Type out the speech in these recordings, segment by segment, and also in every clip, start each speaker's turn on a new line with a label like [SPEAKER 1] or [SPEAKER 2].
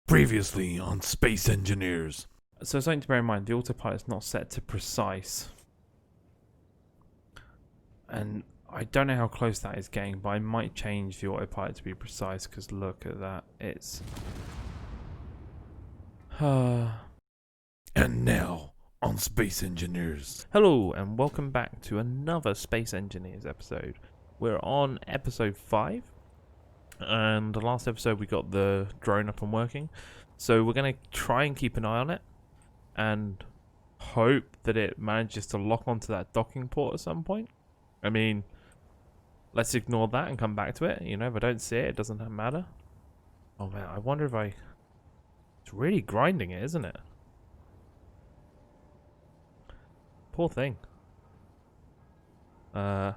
[SPEAKER 1] Previously on Space Engineers.
[SPEAKER 2] So something to bear in mind, the autopilot is not set to precise. And I don't know how close that is getting, but I might change the autopilot to be precise, because look at that. It's...
[SPEAKER 1] And now on Space Engineers.
[SPEAKER 2] Hello, and welcome back to another Space Engineers episode. We're on episode 5. And the last episode we got the drone up and working. So we're going to try and keep an eye on it. And hope that it manages to lock onto that docking port at some point. I mean, let's ignore that and come back to it. You know, if I don't see it, it doesn't matter. Oh man, I wonder if I... It's really grinding it, isn't it? Poor thing. Yeah,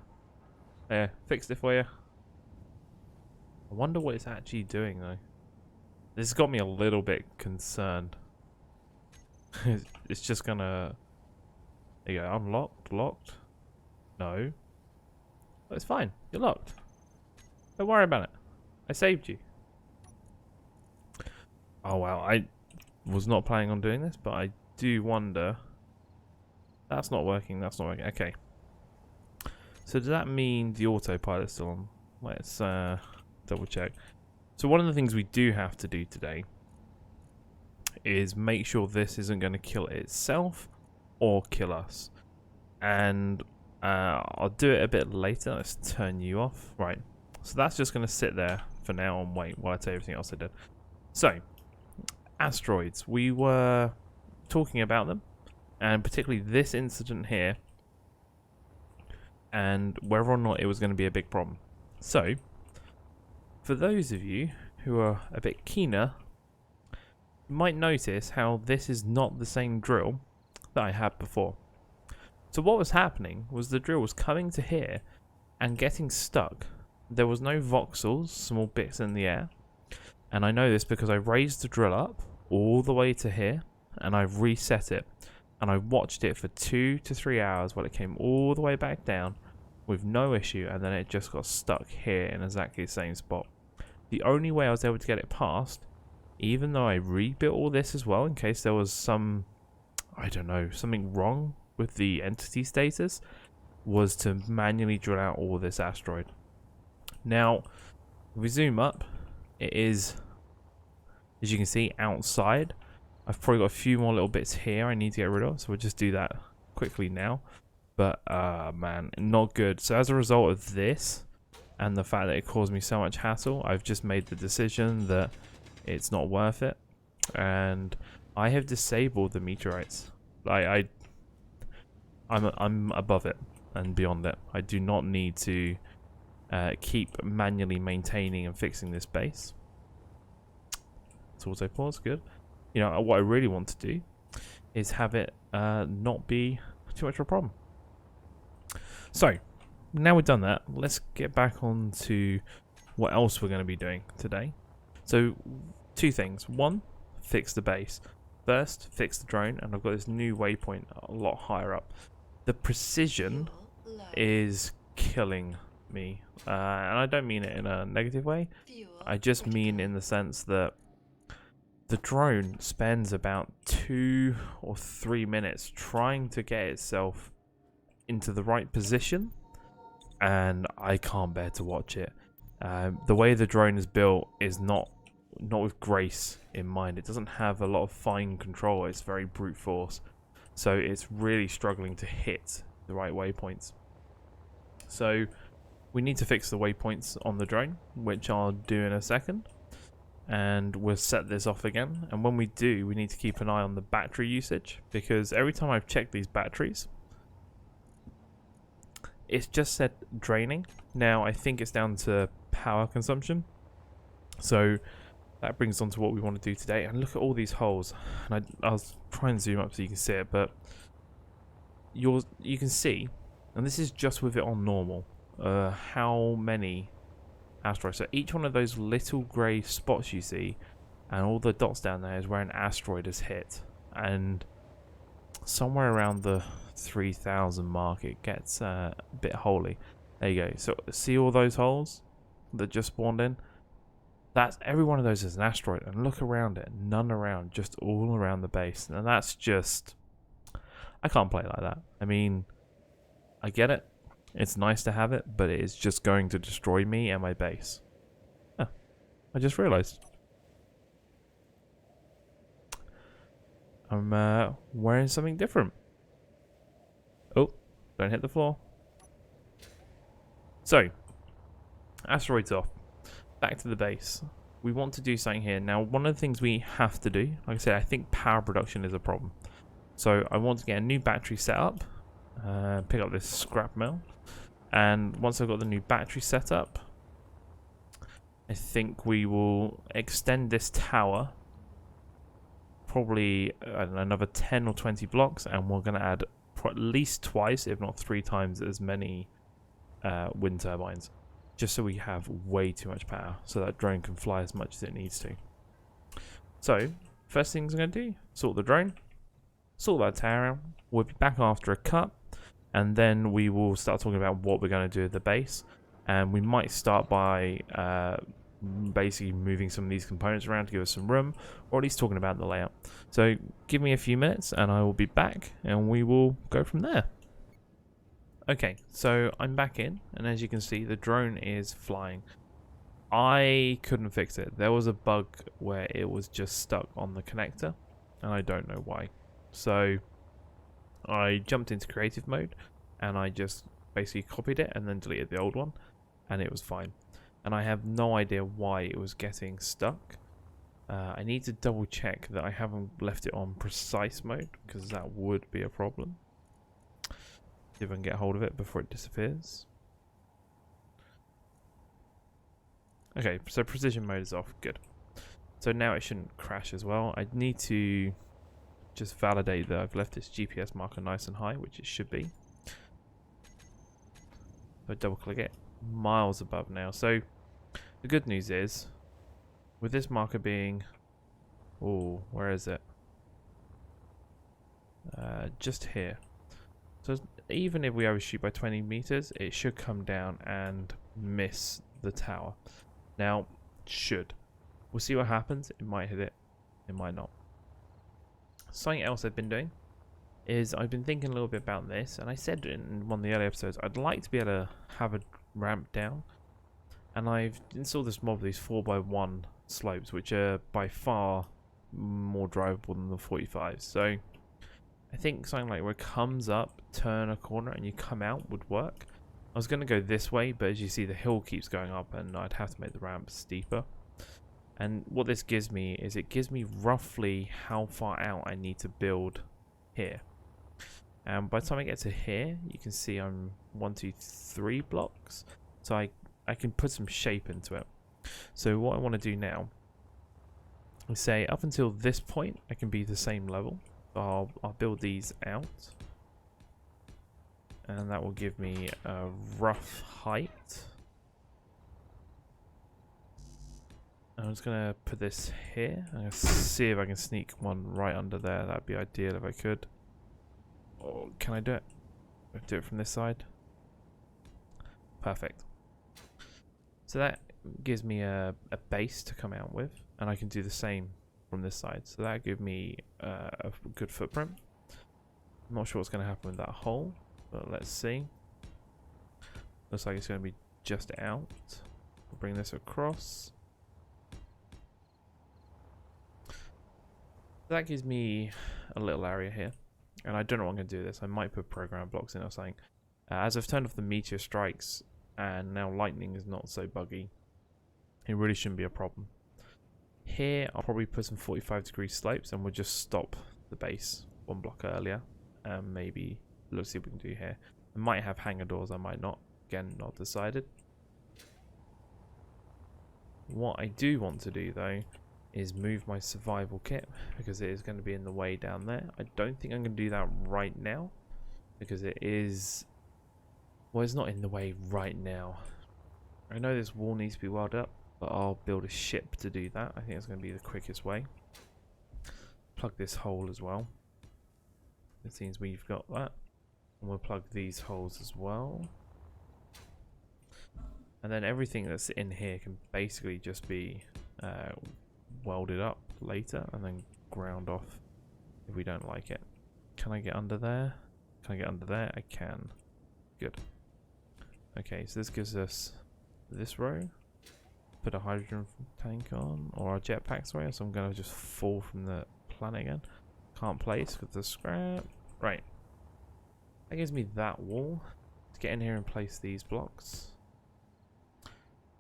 [SPEAKER 2] fixed it for you. I wonder what it's actually doing though. This has got me a little bit concerned. It's just gonna... There you go, unlocked, locked. No. Oh, it's fine, you're locked. Don't worry about it. I saved you. Oh wow, I was not planning on doing this, but I do wonder... That's not working, that's not working. Okay. So does that mean the autopilot's still on? Let's double check. So one of the things we do have to do today is make sure this isn't going to kill itself or kill us. And I'll do it a bit later. Let's turn you off. Right. So that's just going to sit there for now and wait while I tell you everything else I did. So, asteroids. We were talking about them. And particularly this incident here. And whether or not it was going to be a big problem. So, for those of you who are a bit keener, you might notice how this is not the same drill that I had before. So what was happening was the drill was coming to here and getting stuck. There was no voxels, small bits in the air. And I know this because I raised the drill up all the way to here and I reset it. And I watched it for 2 to 3 hours while it came all the way back down with no issue, and then it just got stuck here in exactly the same spot. The only way I was able to get it past, even though I rebuilt all this as well in case there was some, I don't know, something wrong with the entity status, was to manually drill out all this asteroid. Now, if we zoom up, it is, as you can see, outside. I've probably got a few more little bits here I need to get rid of, so we'll just do that quickly now. But, man, not good. So as a result of this, and the fact that it caused me so much hassle, I've just made the decision that it's not worth it. And I have disabled the meteorites. I'm above it and beyond it. I do not need to keep manually maintaining and fixing this base. It's auto pause, good. You know, what I really want to do is have it not be too much of a problem. So, now we've done that, let's get back on to what else we're going to be doing today. So, 2 things. 1, fix the base. First, fix the drone, and I've got this new waypoint a lot higher up. The precision is killing me. And I don't mean it in a negative way. I just mean in the sense that the drone spends about 2 or 3 minutes trying to get itself into the right position, and I can't bear to watch it. The way the drone is built is not with grace in mind. It doesn't have a lot of fine control. It's very brute force, so it's really struggling to hit the right waypoints. So we need to fix the waypoints on the drone, which I'll do in a second. And we'll set this off again, and when we do, we need to keep an eye on the battery usage, because every time I've checked these batteries, it's just said draining. Now I think it's down to power consumption, so that brings on to what we want to do today. And look at all these holes, and I'll try and zoom up so you can see it, but you can see, and this is just with it on normal, how many asteroids. So each one of those little grey spots you see and all the dots down there is where an asteroid has hit, and somewhere around the 3,000 mark it gets a bit holy. There you go. So see all those holes that just spawned in? That's every one of those is an asteroid, and look around it, none around, just all around the base, and that's just, I can't play like that. I mean, I get it, it's nice to have it, but it is just going to destroy me and my base. Oh, I just realized I'm wearing something different. Oh, don't hit the floor. So, asteroids off. Back to the base. We want to do something here. Now, one of the things we have to do, like I said, I think power production is a problem. So I want to get a new battery set up, pick up this scrap mill, and once I've got the new battery set up, I think we will extend this tower probably another 10 or 20 blocks, and we're going to add at least twice, if not 3 times as many wind turbines, just so we have way too much power, so that drone can fly as much as it needs to. So, first things I'm going to do, sort the drone, sort that tower out. We'll be back after a cut, and then we will start talking about what we're going to do at the base. And we might start by basically moving some of these components around to give us some room, or at least talking about the layout. So give me a few minutes and I will be back, and we will go from there. Okay, so I'm back in, and as you can see, the drone is flying. I couldn't fix it. There was a bug where it was just stuck on the connector, and I don't know why. So I jumped into creative mode, and I just basically copied it and then deleted the old one, and it was fine. And I have no idea why it was getting stuck. I need to double check that I haven't left it on precise mode, because that would be a problem. See if I can get hold of it before it disappears. Okay, so precision mode is off. Good. So now it shouldn't crash as well. I need to just validate that I've left this GPS marker nice and high, which it should be. So double click it. Miles above now. So the good news is, with this marker being, oh, where is it? Just here. So even if we overshoot by 20 meters, it should come down and miss the tower. Now, should. We'll see what happens. It might hit it. It might not. Something else I've been doing is I've been thinking a little bit about this, and I said in one of the early episodes I'd like to be able to have a ramp down, and I've installed this mob, these 4x1 slopes, which are by far more drivable than the 45s. So I think something like where it comes up, turn a corner, and you come out would work. I was going to go this way, but as you see, the hill keeps going up, and I'd have to make the ramp steeper. And what this gives me is it gives me roughly how far out I need to build here. And by the time I get to here, you can see I'm 1, 2, 3 blocks. So I can put some shape into it. So what I want to do now is say up until this point, I can be the same level. I'll build these out. And that will give me a rough height. I'm just going to put this here. I'm going to see if I can sneak one right under there. That'd be ideal if I could. Oh, can I do it? I'll do it from this side. Perfect. So that gives me a base to come out with. And I can do the same from this side. So that gives me a good footprint. I'm not sure what's going to happen with that hole, but let's see. Looks like it's going to be just out. We'll bring this across. That gives me a little area here, and I don't know what I'm going to do with this. I might put program blocks in or something. As I've turned off the meteor strikes and now lightning is not so buggy, it really shouldn't be a problem. Here I'll probably put some 45-degree slopes, and we'll just stop the base 1 block earlier, and maybe let's see what we can do here. I might have hangar doors, I might not. Again, not decided. What I do want to do though is move my survival kit, because it is going to be in the way down there. I don't think I'm going to do that right now, because it is, well, it's not in the way right now. I know this wall needs to be welded up, but I'll build a ship to do that. I think it's going to be the quickest way. Plug this hole as well. It seems we've got that. And we'll plug these holes as well. And then everything that's in here can basically just be uh, welded up later and then ground off if we don't like it. Can I get under there? Can I get under there? I can. Good. Okay, so this gives us this row. Put a hydrogen tank on, or a jetpack, sorry, so I'm going to just fall from the planet again. Can't place with the scrap. Right. That gives me that wall. To get in here and place these blocks.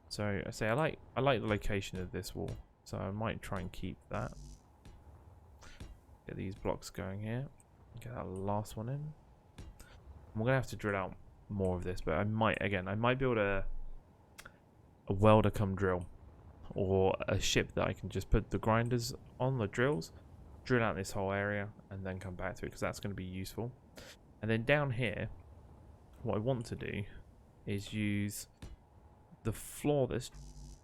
[SPEAKER 2] So I say I like the location of this wall, so I might try and keep that. Get these blocks going here. Get that last one in. I'm gonna have to drill out more of this, but I might build a welder come drill, or a ship that I can just put the grinders on the drills, drill out this whole area, and then come back to it, because that's going to be useful. And then down here, what I want to do is use the floor that's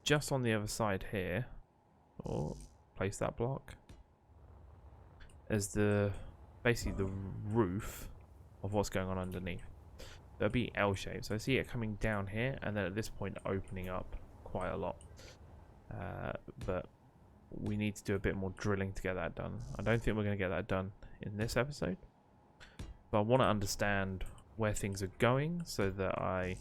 [SPEAKER 2] just on the other side here, or place that block as basically the roof of what's going on underneath. It'll be L-shaped, so I see it coming down here, and then at this point opening up quite a lot. But we need to do a bit more drilling to get that done. I don't think we're going to get that done in this episode, but I want to understand where things are going so that I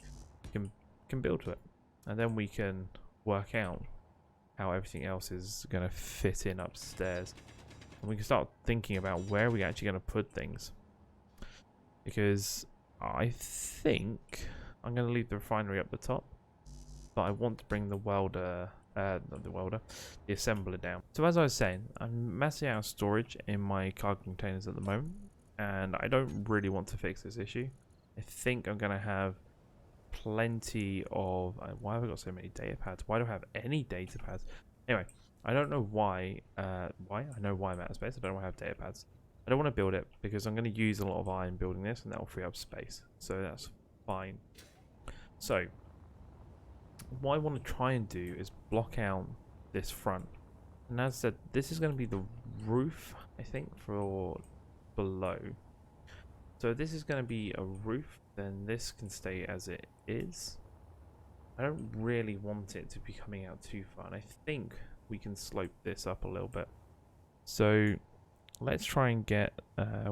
[SPEAKER 2] can build to it, and then we can work out how everything else is going to fit in upstairs, and we can start thinking about where we're actually going to put things, because I think I'm going to leave the refinery up the top, but I want to bring the welder, not the welder, the assembler down. So as I was saying, I'm massing out storage in my cargo containers at the moment, and I don't really want to fix this issue. I think I'm going to have plenty of... why have I got so many data pads? Why do I have any data pads? Anyway, I don't know why. I know why I'm out of space. I don't know why I have data pads. I don't want to build it because I'm going to use a lot of iron building this, and that will free up space. So that's fine. So what I want to try and do is block out this front. And as I said, this is going to be the roof, I think, for below. So this is going to be a roof, then this can stay as it is. I don't really want it to be coming out too far, and I think we can slope this up a little bit. So let's try and get,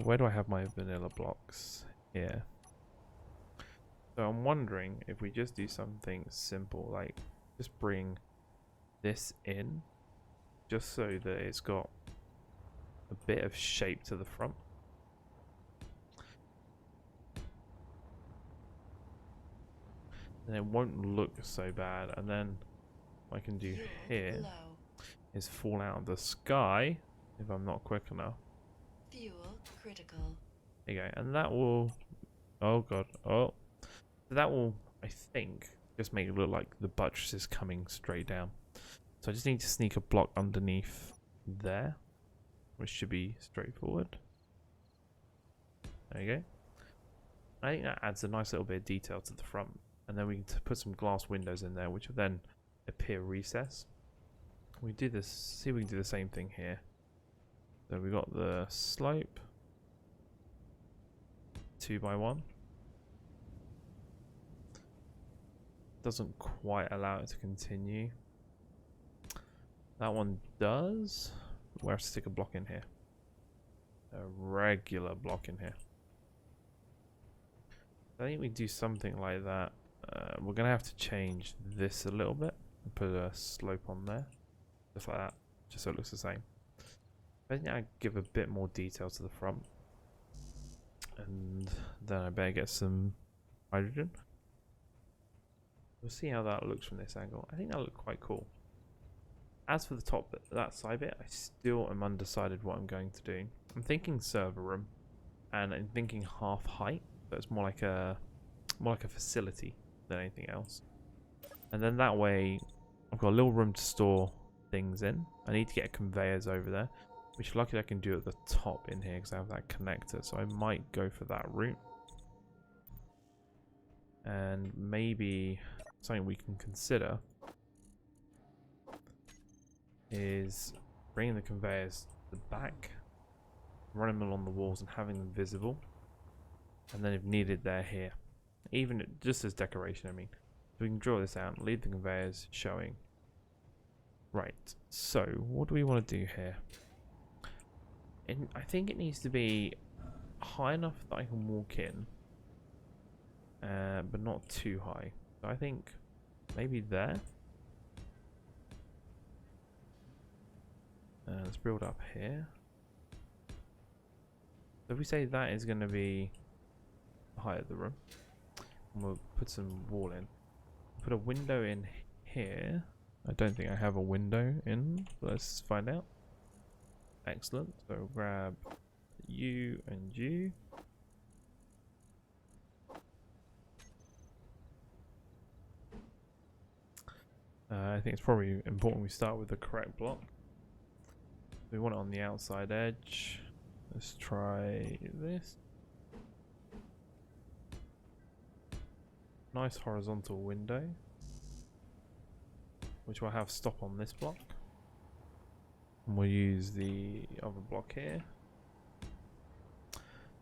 [SPEAKER 2] where do I have my vanilla blocks? Here. So I'm wondering if we just do something simple, like just bring this in, just so that it's got a bit of shape to the front. And it won't look so bad. And then what I can do here is fall out of the sky if I'm not quick enough.
[SPEAKER 3] Fuel critical.
[SPEAKER 2] There you go. And that will... oh god. Oh. That will, I think, just make it look like the buttress is coming straight down. So I just need to sneak a block underneath there, which should be straightforward. There you go. I think that adds a nice little bit of detail to the front. And then we can put some glass windows in there, which will then appear recessed. We do this, see if we can do the same thing here. So we got the slope, 2x1. Doesn't quite allow it to continue. That one does. We have to stick a block in here. A regular block in here. I think we do something like that. We're going to have to change this a little bit and put a slope on there. Just like that. Just so it looks the same. I think I give a bit more detail to the front. And then I better get some hydrogen. We'll see how that looks from this angle. I think that looks quite cool. As for the top bit, that side bit, I still am undecided what I'm going to do. I'm thinking server room, and I'm thinking half height, so it's more like a facility than anything else. And then that way, I've got a little room to store things in. I need to get conveyors over there, which luckily I can do at the top in here because I have that connector. So I might go for that route. And maybe something we can consider is bringing the conveyors to the back, running them along the walls and having them visible, and then if needed they're here, even just as decoration. I mean, so we can draw this out and leave the conveyors showing, Right, so what do we want to do here? I think it needs to be high enough that I can walk in, but not too high. So I think maybe there. Let's build up here. So if we say that is going to be the height of the room, and we'll put some wall in. Put a window in here. I don't think I have a window in. Let's find out. Excellent. So grab you and you. I think it's probably important we start with the correct block. We want it on the outside edge. Let's try this. Nice horizontal window, which will have stop on this block. And we'll use the other block here.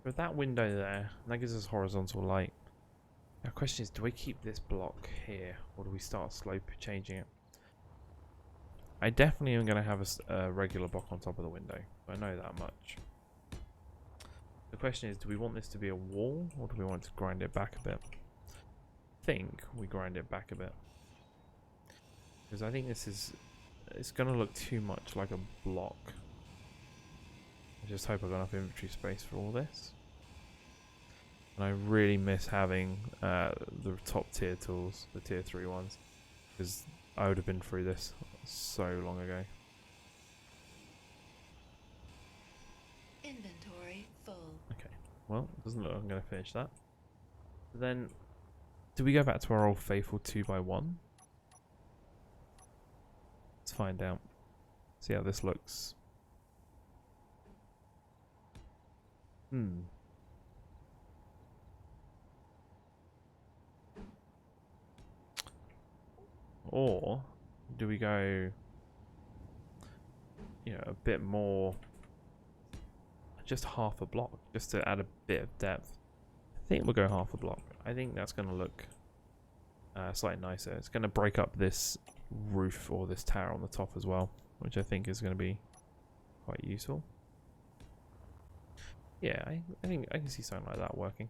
[SPEAKER 2] With that window there, that gives us horizontal light. Now the question is, do we keep this block here, or do we start slope changing it? I definitely am going to have a regular block on top of the window. I know that much. The question is, do we want this to be a wall, or do we want to grind it back a bit? I think we grind it back a bit. Because I think it's going to look too much like a block. I just hope I've got enough inventory space for all this. And I really miss having the top tier tools, the tier 3 ones, because I would have been through this so long ago.
[SPEAKER 3] Inventory full.
[SPEAKER 2] Okay, well, doesn't look like I'm going to finish that. Then, do we go back to our old faithful 2x1? Let's find out. See how this looks. Or do we go, a bit more, just half a block, just to add a bit of depth? I think we'll go half a block. I think that's going to look slightly nicer. It's going to break up this roof or this tower on the top as well, which I think is going to be quite useful. Yeah, I think I can see something like that working.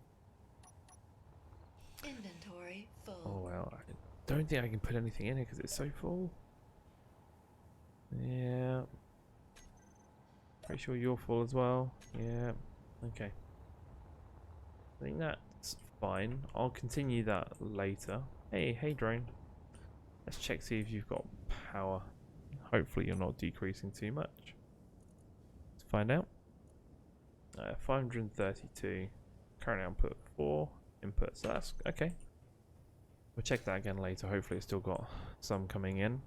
[SPEAKER 3] Inventory full.
[SPEAKER 2] Oh well, I don't think I can put anything in here because it's so full. Yeah. Pretty sure you're full as well. Yeah. Okay. I think that's fine. I'll continue that later. Hey drone. Let's check, see if you've got power. Hopefully you're not decreasing too much. Let's find out. 532. Current output 4. Input, so that's okay. We'll check that again later. Hopefully it's still got some coming in.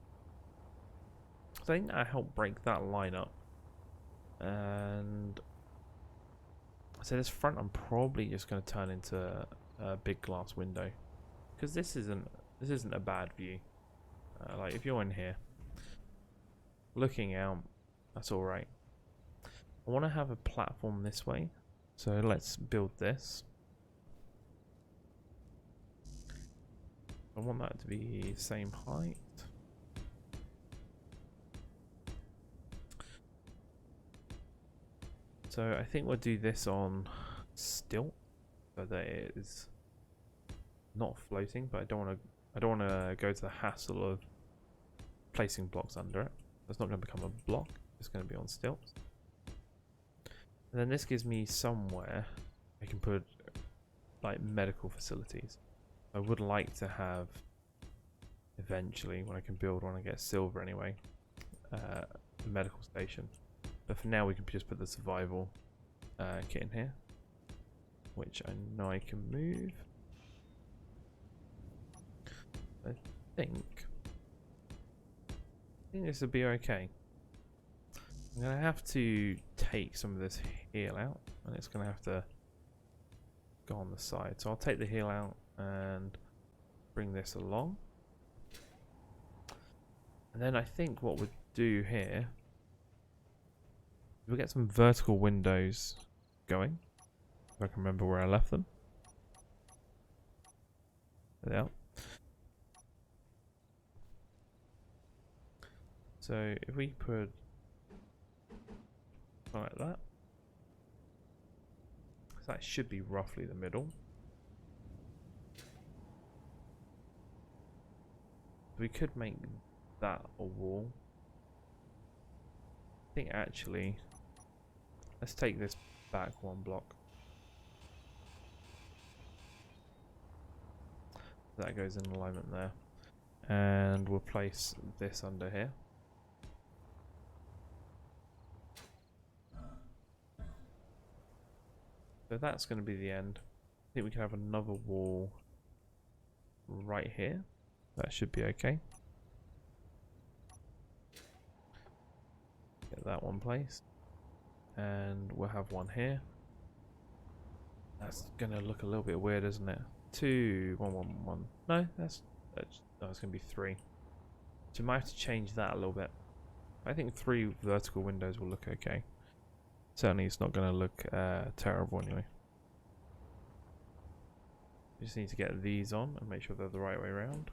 [SPEAKER 2] So I think that helped break that line up. And so this front I'm probably just going to turn into a big glass window, because this isn't a bad view. Like if you're in here looking out, that's all right. I want to have a platform this way, so let's build this. I want that to be the same height. So I think we'll do this on stilt, so that it is not floating. But I don't want to go to the hassle of placing blocks under it. It's not going to become a block. It's going to be on stilts. And then this gives me somewhere I can put like medical facilities. I would like to have eventually, when I can build one and get silver anyway, a medical station. But for now we can just put the survival kit in here, which I know I can move. I think this will be okay. I'm going to have to take some of this heel out, and it's going to have to go on the side. So I'll take the heel out and bring this along. And then I think what we'll do here, we'll get some vertical windows going. If I can remember where I left them. There they are. So if we put like that, so that should be roughly the middle. We could make that a wall. I think actually, let's take this back one block. That goes in alignment there. And we'll place this under here. So that's going to be the end. I think we can have another wall right here. That should be okay. Get that one placed. And we'll have one here. That's going to look a little bit weird, isn't it? 2, 1, 1, 1. No, that's no, it's going to be 3. So we might have to change that a little bit. I think 3 vertical windows will look okay. Certainly it's not going to look terrible anyway. We just need to get these on and make sure they're the right way around.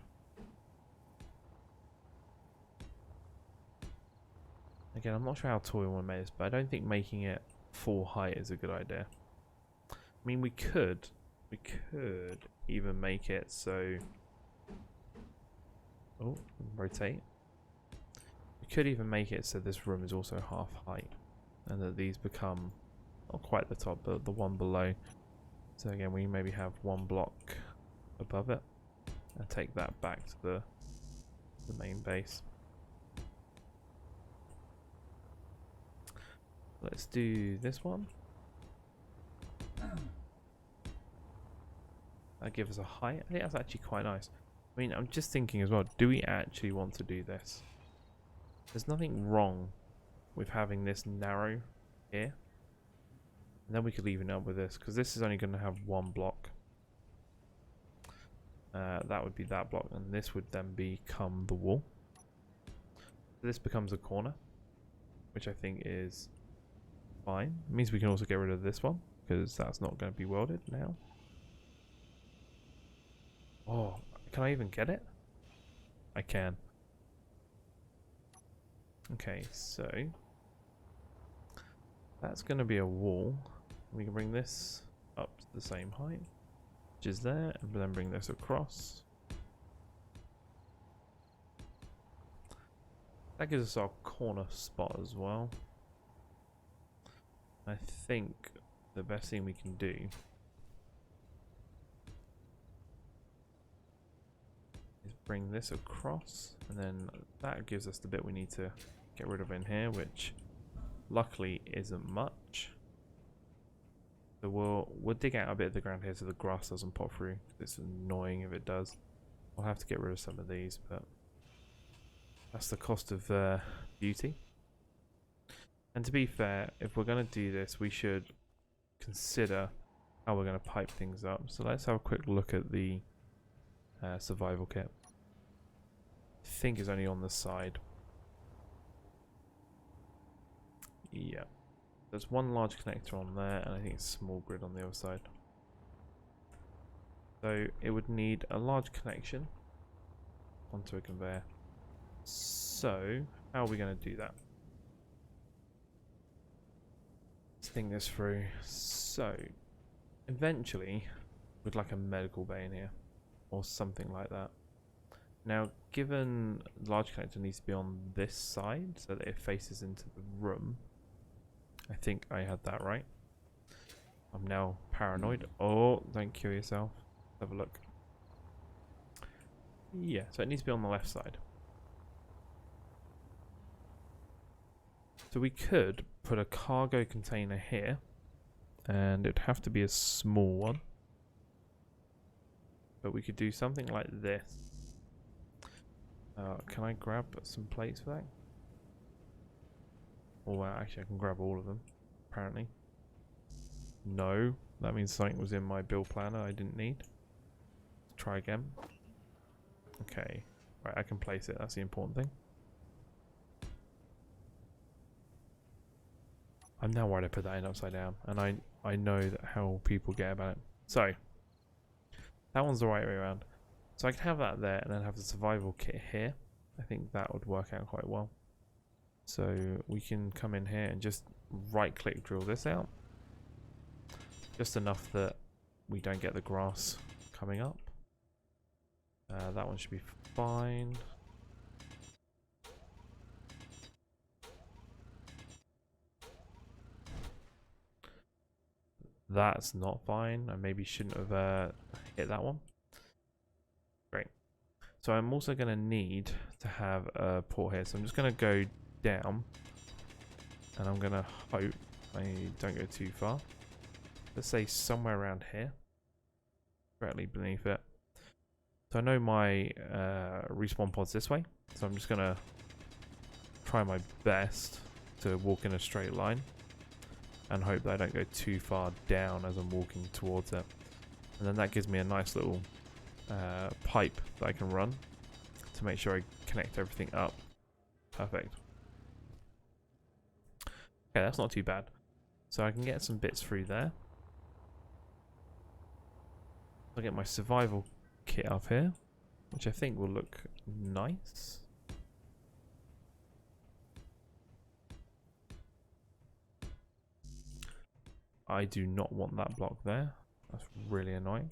[SPEAKER 2] Again, I'm not sure how tall we want to make this, but I don't think making it full height is a good idea. I mean, we could even make it so... Oh, rotate. We could even make it so this room is also half height, and that these become not quite the top, but the one below. So again, we maybe have one block above it, and take that back to the main base. Let's do this one. That gives us a height. I think that's actually quite nice. I mean, I'm just thinking as well, do we actually want to do this? There's nothing wrong with having this narrow here. And then we could even up with this, because this is only going to have one block. That would be that block, and this would then become the wall. This becomes a corner, which I think is fine. It means we can also get rid of this one, because that's not going to be welded now. Oh, can I even get it? I can. Okay, so that's going to be a wall. We can bring this up to the same height, which is there, and then bring this across. That gives us our corner spot as well. I think the best thing we can do is bring this across, and then that gives us the bit we need to get rid of in here, which luckily isn't much. So we'll dig out a bit of the ground here so the grass doesn't pop through. It's annoying if it does. I'll have to get rid of some of these, but that's the cost of beauty. And to be fair, if we're going to do this, we should consider how we're going to pipe things up. So let's have a quick look at the survival kit. I think it's only on the side. Yeah. There's one large connector on there, and I think it's a small grid on the other side. So it would need a large connection onto a conveyor. So how are we going to do that? Let's think this through. So eventually we'd like a medical bay in here, or something like that. Now, given the large connector needs to be on this side so that it faces into the room, I think I had that right. I'm now paranoid. Oh, don't kill yourself. Have a look. Yeah, so it needs to be on the left side. So we could put a cargo container here, and it'd have to be a small one. But we could do something like this. Can I grab some plates for that? Oh wow, actually I can grab all of them, apparently. No, that means something was in my build planner I didn't need. Let's try again. Okay, right, I can place it, that's the important thing. I'm now worried I put that in upside down, and I know that how people get about it. So, that one's the right way around. So I can have that there, and then have the survival kit here. I think that would work out quite well. So we can come in here and just right click drill this out. Just enough that we don't get the grass coming up. That one should be fine. That's not fine. I maybe shouldn't have hit that one. Great. So I'm also going to need to have a port here. So I'm just going to go down. And I'm going to hope I don't go too far. Let's say somewhere around here. Directly beneath it. So I know my respawn pod's this way. So I'm just going to try my best to walk in a straight line. And hope that I don't go too far down as I'm walking towards it. And then that gives me a nice little pipe that I can run to make sure I connect everything up. Perfect. Okay, that's not too bad. So I can get some bits through there. I'll get my survival kit up here, which I think will look nice. I do not want that block there. That's really annoying.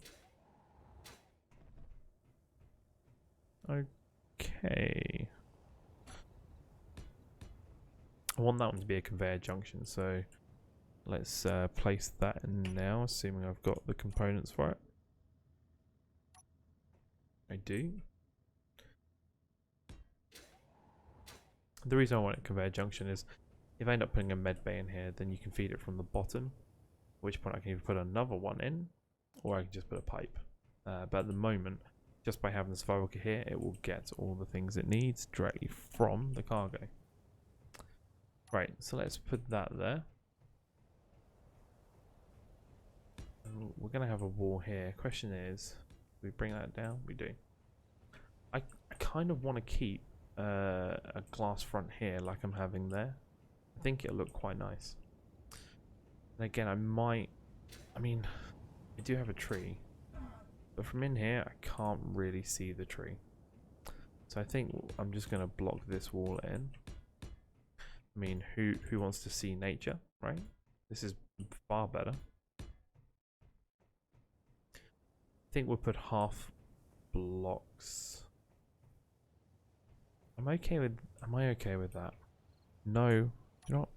[SPEAKER 2] Okay. I want that one to be a conveyor junction, so let's place that in now, assuming I've got the components for it. I do. The reason I want a conveyor junction is if I end up putting a med bay in here, then you can feed it from the bottom. At which point I can either put another one in, or I can just put a pipe. But at the moment, just by having the survival kit here, it will get all the things it needs directly from the cargo. Right, so let's put that there. And we're going to have a wall here. Question is, do we bring that down? We do. I kind of want to keep a glass front here like I'm having there. I think it'll look quite nice. And again, I mean, I do have a tree, but from in here, I can't really see the tree. So I think I'm just going to block this wall in. I mean, who wants to see nature, right? This is far better. I think we'll put half blocks. Am I okay with that? No, you know what?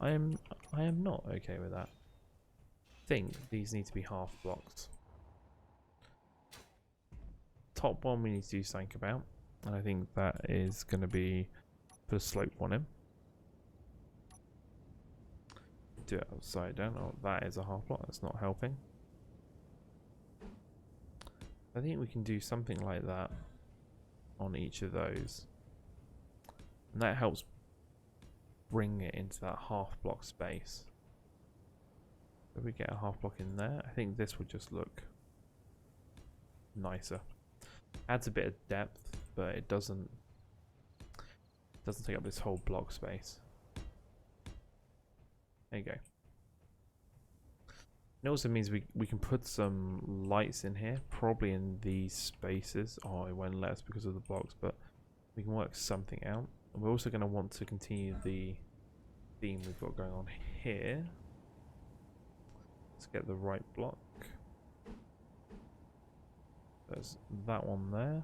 [SPEAKER 2] I am not okay with that. I think these need to be half blocks. Top one we need to do something about, and I think that is going to be put a slope one in. Do it upside down. Oh, that is a half block. That's not helping. I think we can do something like that on each of those, and that helps bring it into that half block space. If we get a half block in there, I think this would just look nicer. Adds a bit of depth, but it doesn't take up this whole block space. There you go. It also means we can put some lights in here, probably in these spaces. Oh, it won't let us because of the blocks, but we can work something out. And we're also going to want to continue the theme we've got going on here. Let's get the right block. There's that one there.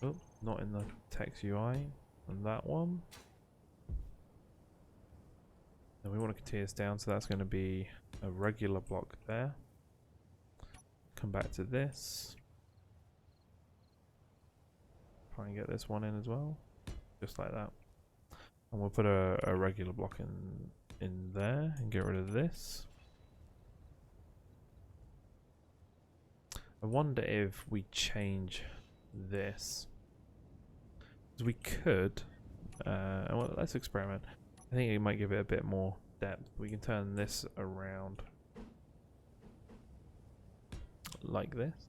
[SPEAKER 2] Oh, not in the text UI. And that one. And we want to continue this down, so that's going to be a regular block there. Come back to this. Try and get this one in as well. Just like that. And we'll put a regular block in there and get rid of this. I wonder if we change this. Because we could. Well, let's experiment. I think it might give it a bit more depth. We can turn this around like this.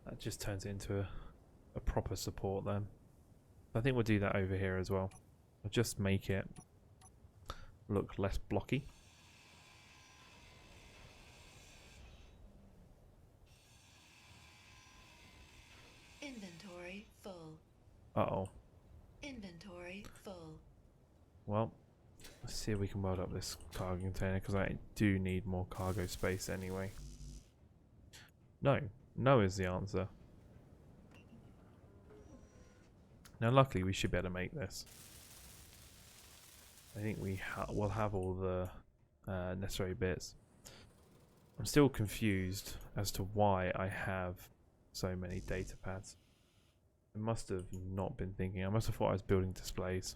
[SPEAKER 2] That just turns it into a proper support then. I think we'll do that over here as well. I'll just make it look less blocky.
[SPEAKER 3] Inventory full.
[SPEAKER 2] Uh-oh.
[SPEAKER 3] Inventory full.
[SPEAKER 2] Well, let's see if we can weld up this cargo container, because I do need more cargo space anyway. No. No is the answer. Now, luckily, we should be able to make this. I think we'll have all the necessary bits. I'm still confused as to why I have so many data pads. I must have not been thinking. I must have thought I was building displays.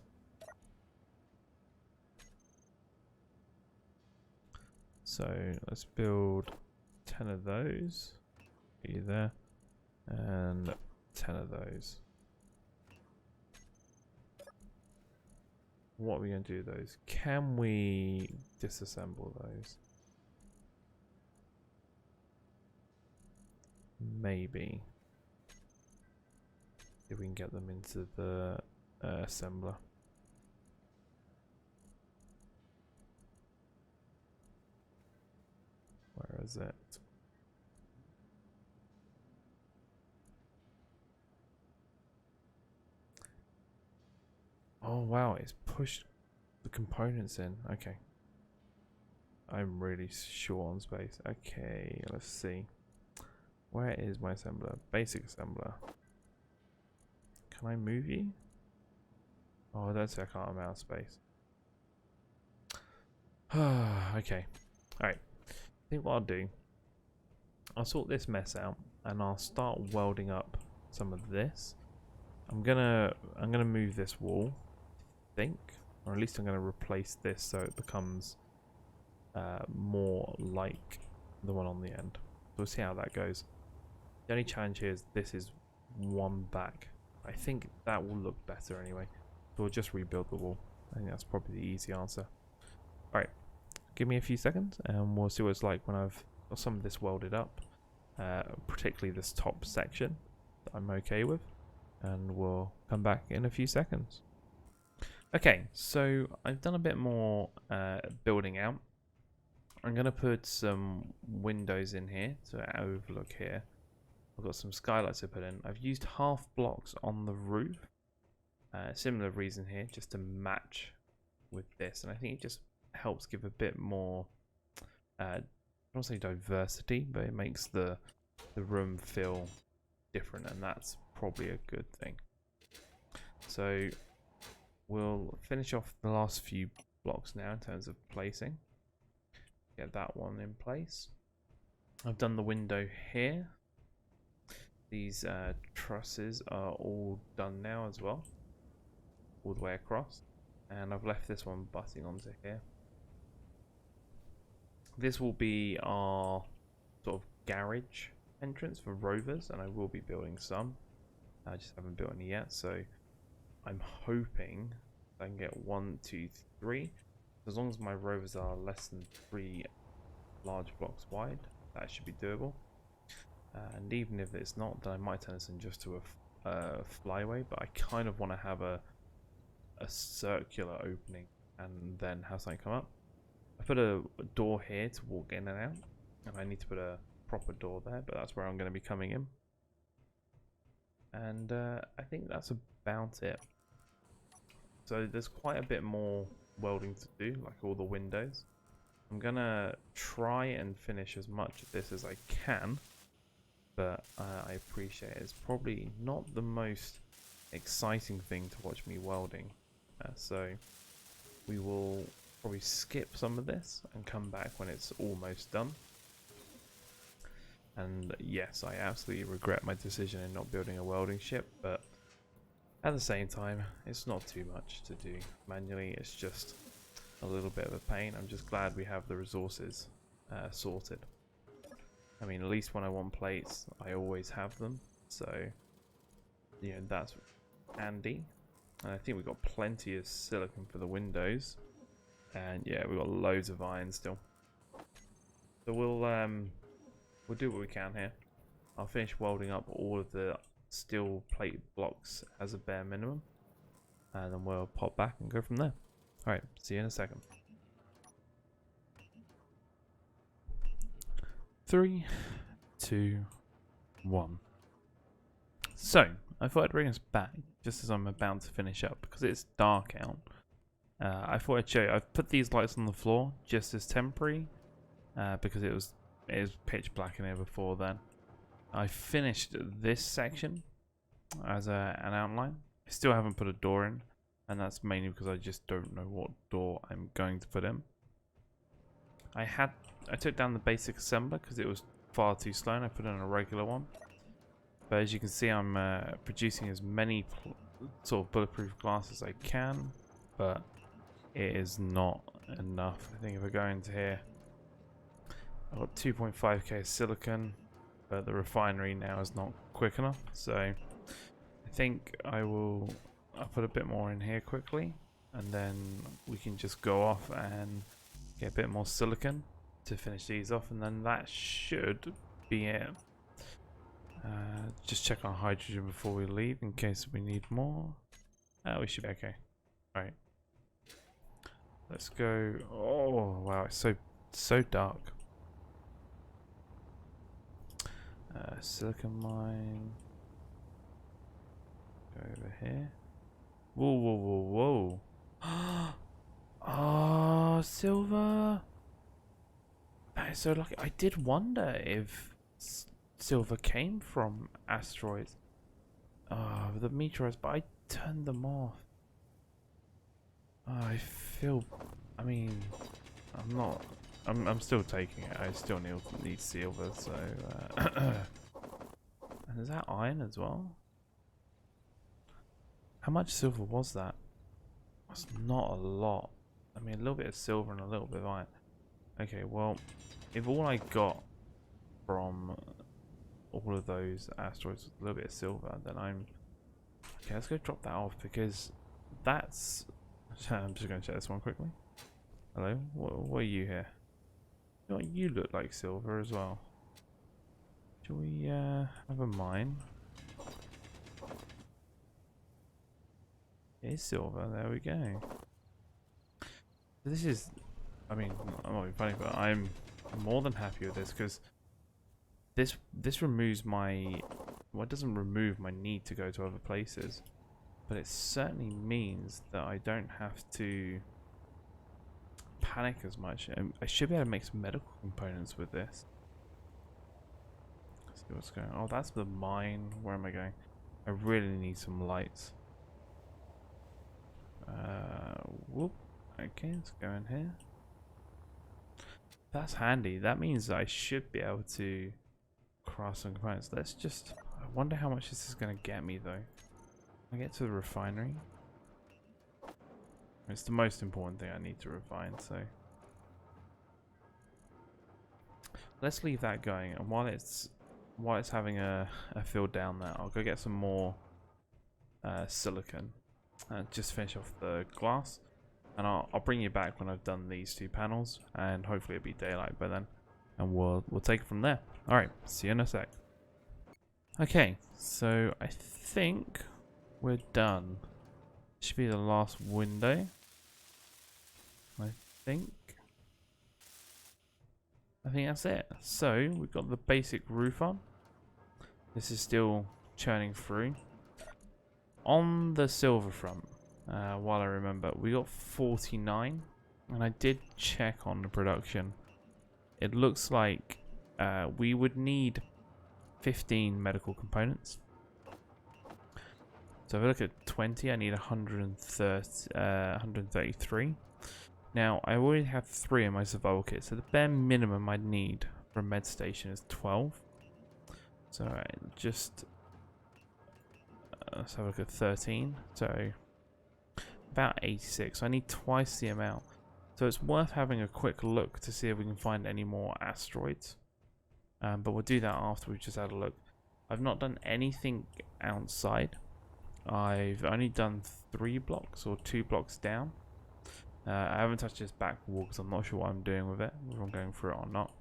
[SPEAKER 2] So let's build 10 of those. Get you there. And 10 of those. What are we going to do with those? Can we disassemble those? Maybe. If we can get them into the assembler. Where is it? Oh wow, it's pushed the components in. Okay. I'm really short on space. Okay, let's see. Where is my assembler? Basic assembler. Can I move you? Oh, don't say I can't. I'm out of space. Okay. Alright. I think what I'll do, I'll sort this mess out and I'll start welding up some of this. I'm gonna move this wall, I think, or at least I'm gonna replace this so it becomes more like the one on the end. We'll see how that goes. The only challenge here is this is one back. I think that will look better anyway. So we'll just rebuild the wall. I think that's probably the easy answer. Alright, give me a few seconds and we'll see what it's like when I've got some of this welded up. Particularly this top section that I'm okay with. And we'll come back in a few seconds. Okay, so I've done a bit more building out. I'm going to put some windows in here to overlook here. I've got some skylights to put in. I've used half blocks on the roof. Similar reason here, just to match with this. And I think it just helps give a bit more, I don't want to say diversity, but it makes the room feel different. And that's probably a good thing. So we'll finish off the last few blocks now in terms of placing. Get that one in place. I've done the window here. These trusses are all done now as well, all the way across, and I've left this one butting onto here. This will be our sort of garage entrance for rovers, and I will be building some. I just haven't built any yet, so I'm hoping I can get 1, 2, 3. As long as my rovers are less than 3 large blocks wide, that should be doable. And even if it's not, then I might turn this in just to a flyway, but I kind of want to have a circular opening and then have something come up. I put a door here to walk in and out, and I need to put a proper door there, but that's where I'm going to be coming in. And I think that's about it. So there's quite a bit more welding to do, like all the windows. I'm gonna try and finish as much of this as I can, but I appreciate it's probably not the most exciting thing to watch me welding. So we will probably skip some of this and come back when it's almost done. And yes, I absolutely regret my decision in not building a welding ship, but at the same time, it's not too much to do manually. It's just a little bit of a pain. I'm just glad we have the resources sorted. I mean, at least when I want plates, I always have them. So, you know, that's handy. And I think we've got plenty of silicon for the windows. And yeah, we've got loads of iron still. So we'll do what we can here. I'll finish welding up all of the steel plate blocks as a bare minimum, and then we'll pop back and go from there. Alright, see you in a second. 3, 2, 1. So, I thought I'd bring us back just as I'm about to finish up because it's dark out. I thought I'd show you. I've put these lights on the floor just as temporary because it was pitch black in here before then. I finished this section as an outline. I still haven't put a door in, and that's mainly because I just don't know what door I'm going to put in. I took down the basic assembler because it was far too slow, and I put in a regular one. But as you can see, I'm producing as many sort of bulletproof glass as I can, but it is not enough. I think if I go into here, I've got 2.5k silicon, but the refinery now is not quick enough, so I think I'll put a bit more in here quickly, and then we can just go off and get a bit more silicon to finish these off, and then that should be it. Just check our hydrogen before we leave in case we need more. We should be okay. Alright. Let's go. Oh wow, it's so dark. Silicon mine. Go over here. Whoa, whoa, whoa, whoa. Oh, silver. That is so lucky. I did wonder if silver came from asteroids. Oh, the meteorites, but I turned them off. Oh, I mean, I'm still taking it. I still need silver, so and is that iron as well? How much silver was that? That's not a lot. I mean, a little bit of silver and a little bit of iron. Okay, well, if all I got from all of those asteroids was a little bit of silver, then okay, let's go drop that off because that's I'm just going to check this one quickly. Hello, what are you here? You look like silver as well. Shall we have a mine? It is silver, there we go. This is, I mean, I'm not being funny, but I'm more than happy with this because this removes my, well, it doesn't remove my need to go to other places, but it certainly means that I don't have to panic as much. I should be able to make some medical components with this. Let's see what's going on. Oh, that's the mine. Where am I going? I really need some lights. Whoop. Okay, let's go in here. That's handy. That means that I should be able to craft some components. Let's just, I wonder how much this is going to get me though. I get to the refinery. It's the most important thing I need to refine, so let's leave that going. And while it's having a fill down there, I'll go get some more silicon and just finish off the glass. And I'll bring you back when I've done these two panels, and hopefully it'll be daylight by then, and we'll take it from there. All right, see you in a sec. Okay, so I think we're done. Should be the last window. I think that's it. So we've got the basic roof on. This is still churning through. On the silver front, while I remember, we got 49, and I did check on the production. It looks like we would need 15 medical components. So if I look at 20, I need 133. Now, I already have 3 in my survival kit, so the bare minimum I'd need for a med station is 12. So just let's have a look at 13. So about 86. So I need twice the amount. So it's worth having a quick look to see if we can find any more asteroids. But we'll do that after we've just had a look. I've not done anything outside. I've only done 3 blocks or 2 blocks down. I haven't touched this back wall because I'm not sure what I'm doing with it, whether I'm going through it or not.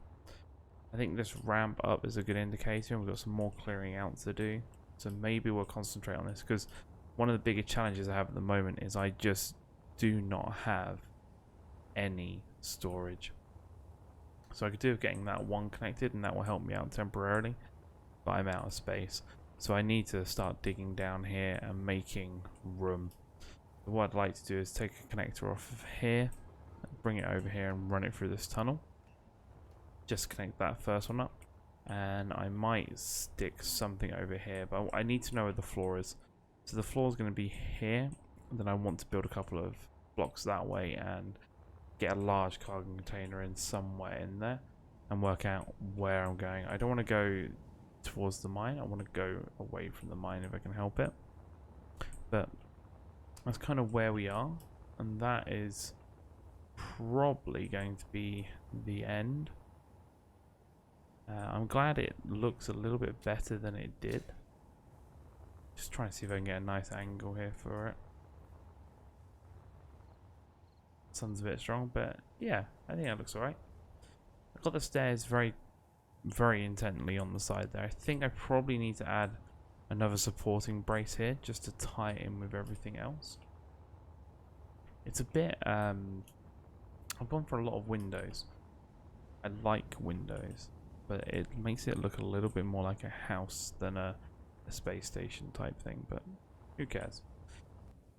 [SPEAKER 2] I think this ramp up is a good indicator, and we've got some more clearing out to do. So maybe we'll concentrate on this, because one of the biggest challenges I have at the moment is I just do not have any storage. So I could do with getting that one connected, and that will help me out temporarily, but I'm out of space. So I need to start digging down here and making room. What I'd like to do is take a connector off of here, bring it over here and run it through this tunnel. Just connect that first one up. And I might stick something over here, but I need to know where the floor is. So the floor is going to be here. And then I want to build a couple of blocks that way and get a large cargo container in somewhere in there and work out where I'm going. I don't want to go towards the mine. I want to go away from the mine if I can help it. But that's kind of where we are, and that is probably going to be the end. I'm glad it looks a little bit better than it did. Just trying to see if I can get a nice angle here for it. Sun's a bit strong, but yeah, I think that looks alright. I've got the stairs very intently on the side there. I think I probably need to add another supporting brace here just to tie it in with everything else. It's a bit I've gone for a lot of windows. I like windows, but it makes it look a little bit more like a house than a space station type thing, but who cares.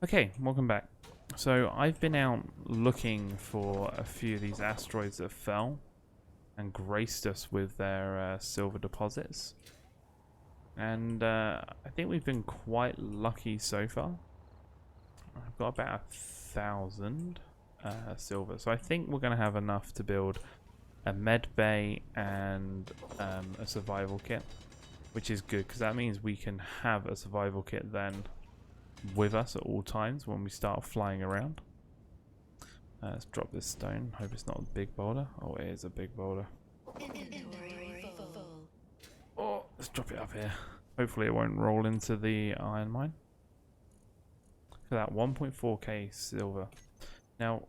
[SPEAKER 2] Okay, welcome back. So I've been out looking for a few of these asteroids that fell and graced us with their silver deposits, and I think we've been quite lucky so far. I've got about 1,000 silver, so I think we're going to have enough to build a med bay and a survival kit, which is good because that means we can have a survival kit then with us at all times when we start flying around. Let's drop this stone. Hope it's not a big boulder. Oh, it is a big boulder.
[SPEAKER 3] Inventory full.
[SPEAKER 2] Oh, let's drop it up here. Hopefully it won't roll into the iron mine. Look at that, 1.4k silver. Now,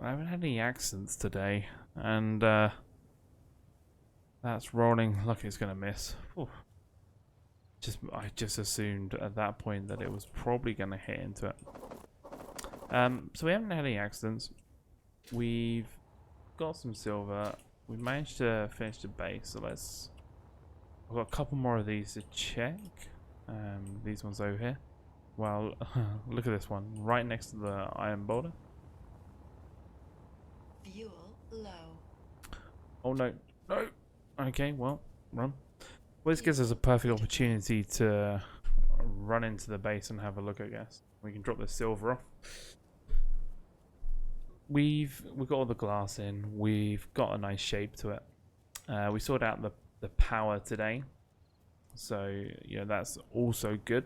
[SPEAKER 2] I haven't had any accidents today, and that's rolling like it's gonna miss. Whew. I just assumed at that point that it was probably gonna hit into it. So we haven't had any accidents. We've got some silver. We managed to finish the base, so I've got a couple more of these to check. These ones over here. Well, look at this one right next to the iron boulder.
[SPEAKER 3] Fuel low.
[SPEAKER 2] Oh no, no. Okay, well, run. Well, this gives us a perfect opportunity to run into the base and have a look, I guess. We can drop the silver off. We've got all the glass in. We've got a nice shape to it. We sorted out the power today, so that's also good.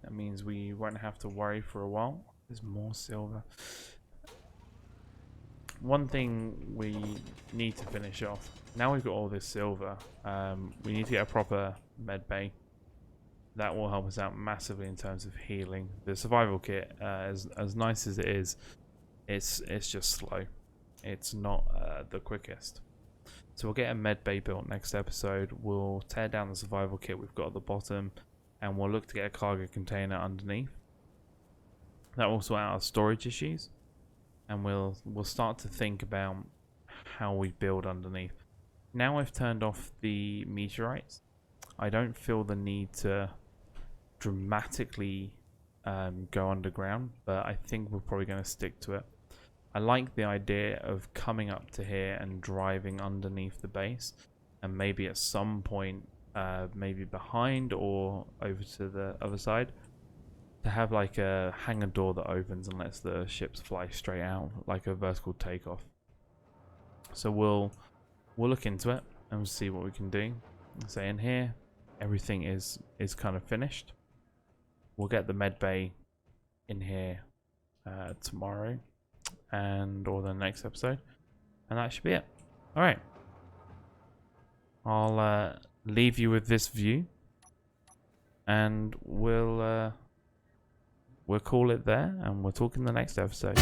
[SPEAKER 2] That means we won't have to worry for a while. There's more silver. One thing we need to finish off. Now we've got all this silver, we need to get a proper med bay. That will help us out massively in terms of healing. The survival kit, as nice as it is, it's just slow. It's not the quickest. So we'll get a med bay built next episode. We'll tear down the survival kit we've got at the bottom, and we'll look to get a cargo container underneath. That will sort out our storage issues, and we'll start to think about how we build underneath. Now I've turned off the meteorites, I don't feel the need to dramatically go underground, but I think we're probably going to stick to it. I like the idea of coming up to here and driving underneath the base, and maybe at some point, maybe behind or over to the other side, to have like a hangar door that opens and lets the ships fly straight out, like a vertical takeoff. So we'll look into it and we'll see what we can do. So in here, everything is kind of finished. We'll get the med bay in here tomorrow or the next episode, and that should be it. All right, I'll leave you with this view, and we'll call it there, and we'll talk in the next episode.